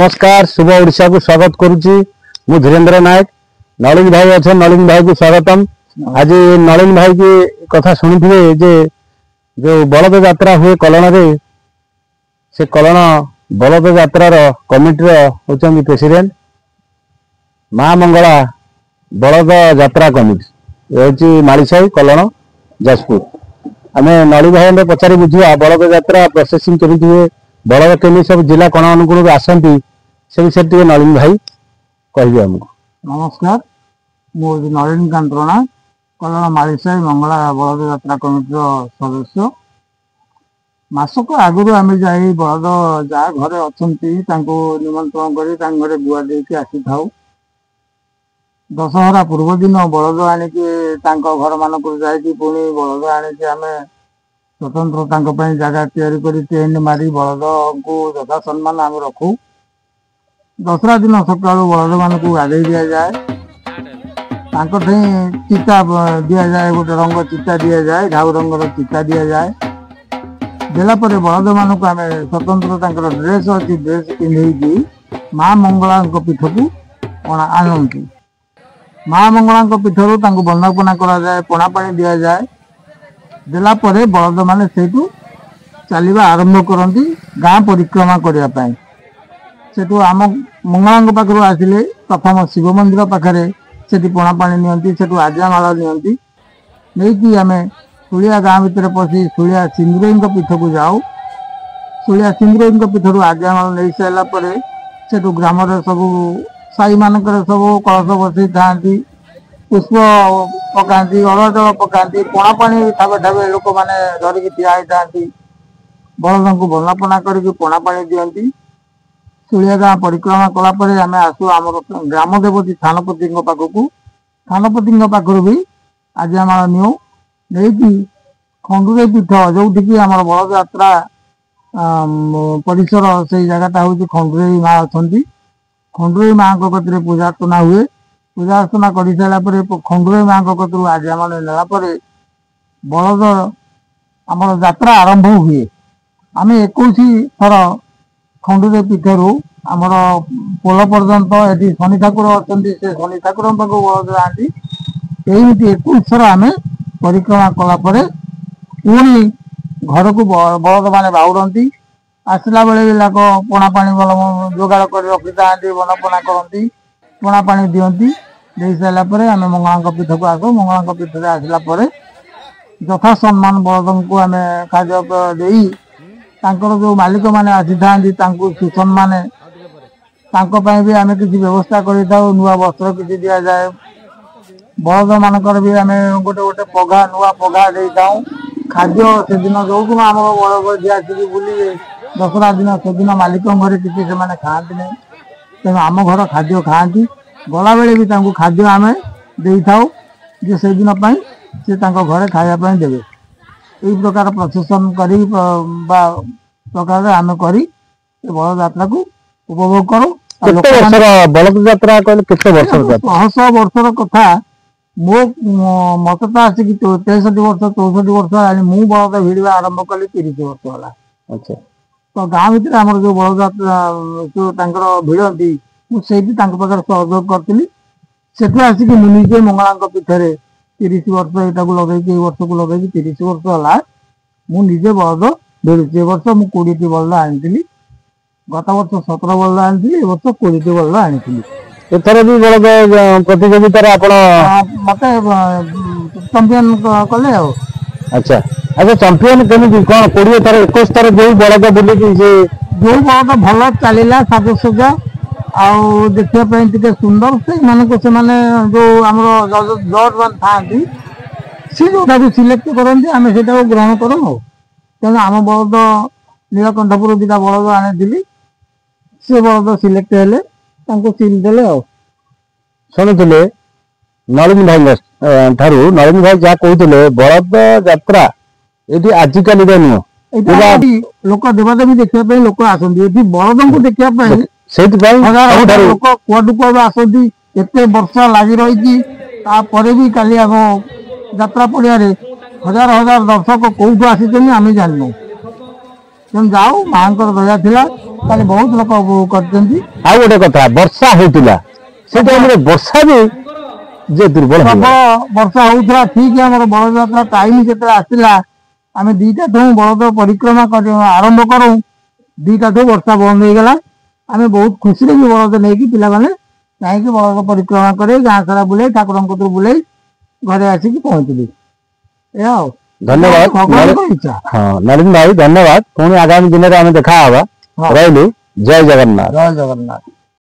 नमस्कार शुभ ओडिशा को स्वागत करुच्ची मु धीरेन्द्र नायक नलिन भाई अच्छे नलिन भाई को स्वागतम। आज नलिन भाई की कथा शुणी जे जो बलद यात्रा हुए कलन रे से कलन बलद यात्रार कमिटी होचंदी प्रेसिडेंट माँ मंगला बलद यात्रा कमिटी ये मालीसाही कलन जाजपुर। आम नली भाई पचारि बुझा बलद यात्रा प्रोसेसिंग केमिति हुए बलद केमी सब जिला कण अनुकूल आसती से विषय टे नलिन भाई कह आमको। नमस्कार मुझे नलिन कांतरणा कल्याण मालीसाही मंगला बलद यात्रा कमिटी सदस्य। मासक आगु आम जा बलद जहाँ घरे अच्छा निमंत्रण कर घरे गुआ देके आसी था। दशहरा पूर्व दिन बलद आणिकी घर मानक पुणी बलद आणिकी आम स्वतंत्र जगह टेंट मारी बलद को यथा सम्मान आम रखू। दसरा दिन सका बलद मान को गाधे दि जाए चिता दि जाए गोटे रंग चिता दि जाए ढाउ रंगर चिता दि जाए देलापर बलद मान को आम स्वतंत्र ड्रेस अच्छी ड्रेस पिंधे माँ मंगला पीठ को आनती। माँ मंगला पीठर वंदना कराए पणा पा दि जाए देलापर बलद मैंने से चलवा आरंभ करती गाँ परिक्रमा करने से आम मंगला पाखु आसिले प्रथम शिव मंदिर पाखे से पणा पा नि आज्ञामाल नहीं आम सुलिया गाँ भितर पशि सुलिया सिंदुरी पीठ को जाऊ। सुलिया सिंदुरी पीठर आज्ञामाल नहीं सारापर से ग्राम सब साई मानक सब कलश बसई था पुष्प पकाती अरजल पकाती पणा पानी ठाबे ठाबे लोक मैंने धरिकी ठिया था बलद को वंदना करके पणा पानी दिखती। सुलिया गाँ परिक्रमा कलापर आम आसू आम ग्राम देवती थानपति पाखक थानपति पाखर भी आज्ञामाल निऊ नहीं खंडुरे पीठ जो आम बलद यात्रा परिसर से जगटा हूँ खंडुरे माँ अच्छा खंडुरे माँ कतरे पूजा अर्चना हुए। पूजा अर्चना कर सारापर खंडुरे माँ कतरू आज्ञामाल नेलापर बलद आम यात्रा आरंभ हुए। आम 21 थर खंडुरे पीठर आमर पोल पर्यंत ये शनि ठाकुर अच्छा से शनि ठाकुर पाक बलद जाती यही 21 थर आम परिक्रमा कलापर पुणी घर को बलद मैंने बाहुरती आसला बेले भी लाग पणा पानी भल जोगाड़ कर रखी था वनपना करती पणा पानी दिखती दे सारापर आम मंगला पीठ को आस मंगला पीठ से आसला यथा सम्मान बलद को आम खाद्य जो मालिक मैंने आसी था सुसम्मान भी आम किसी व्यवस्था कर नुआ वस्त्र किसी दि जाए बलद मानकर भी आम गोटे गोटे पघा नुआ पघा दे था खाद्य से दिन जो दिन आम बलद आसिक बुले दसरा दिन से दिन मालिक घर किसी से खाती नहीं तेणु आम घर खाद्य खाती गला बेले भी खाद्य आम दे था से दिन से घरे खावाई देवे यही प्रकार प्रसेसन कर प्रकार आम कर बलद यात्रा को उपभोग करूँ। बलद यात्रा शह वर्षर कथा मो मत तो आसिक 63 वर्ष 64 वर्ष मु बलद भिड़ा आरंभ कली 30 वर्ष है। अच्छा तो गाँ भितर आम जो बलद यात्रा भिड़ती मुझे पाखे सहयोग करी से आसिक मुझे मंगला पीठर 30 वर्ष यहाँ लगे वर्ष को लगे 30 वर्ष है मुझे बलद भिड़ुची। वर्ष मुझे 20 बलद आनी गत वर्ष 17 बलद आनी वर्ष 20 बलद आनी एथर भी बलद प्रतियोगिता मत चंपियन कले। अच्छा अच्छा चंपियन केमी कौन 20 थर 21 थर जो बलद बुले जो बलद भल चलला साजसजा आउ देखा सुंदर से जो आम जज मान था सी जोटा भी सिलेक्ट करती आम से ग्रहण करूँ। तेणु आम बलद नीलकंठपुर 2टा बलद आनी सी बलद सिलेक्ट हेले सील देले शुणुले नलिन भाई ठारू नलिन भाई जहाँ कहते बलद यात्रा ये आजिकल नुह लोक देवादेवी देखा लोक आसती बलद को देखा लोक कुआडू कुआडू आसती एत वर्ष लगी रही भी काली आम यात्रा पड़िया हजार हजार दर्शक कौटू आसी आम जानू जाऊ माँ दया थिला ତାହେଲେ ବହୁତ ଲୋକ ଉପଭୋଗ କରିଛନ୍ତି। ଆଉ ଗୋଟେ କଥା, ବର୍ଷା ହଉଥିଲା ସେ ଟାଇମରେ ବର୍ଷା ବି ଯେ ଦୁର୍ବଳ ପ୍ରବଳ ହେଇଗଲା। ବର୍ଷା ହଉଥିଲା। ଠିକ ଆମର ବଳଦ ଯାତ୍ରା ଟାଇମ ଯେତେବେଳେ ଆସିଲା, ଆମେ 2ଟା ଠୁ ବଳଦ ପରିକ୍ରମା ଆରମ୍ଭ କରୁ, 2ଟା ଠୁ ବର୍ଷା ବନ୍ଦ ହେଇଗଲା। ଆମେ ବହୁତ ଖୁସିରେ ବି ବଳଦ ନେଇକି ପିଲାମାନେ ଯାଇକି ବଳଦ ପରିକ୍ରମା କରି ଗାଁ ସାରା ବୁଲେଇ ଠାକୁରଙ୍କ କତିରୁ ବୁଲେଇ ଘରେ ଆସିକି ପହଞ୍ଚିଲି। ଏଇଆ ଆଉ ଧନ୍ୟବାଦ ଭଗବାନଙ୍କ ଇଚ୍ଛା। ହଁ ନଳିନ ଭାଇ ଧନ୍ୟବାଦ। ପୁଣି ଆଗାମୀ ଦିନରେ ଆମେ ଦେଖା ହବା। ହଁ। ରହିଲି, ଜୟ ଜଗନ୍ନାଥ। ଜୟ ଜଗନ୍ନାଥ।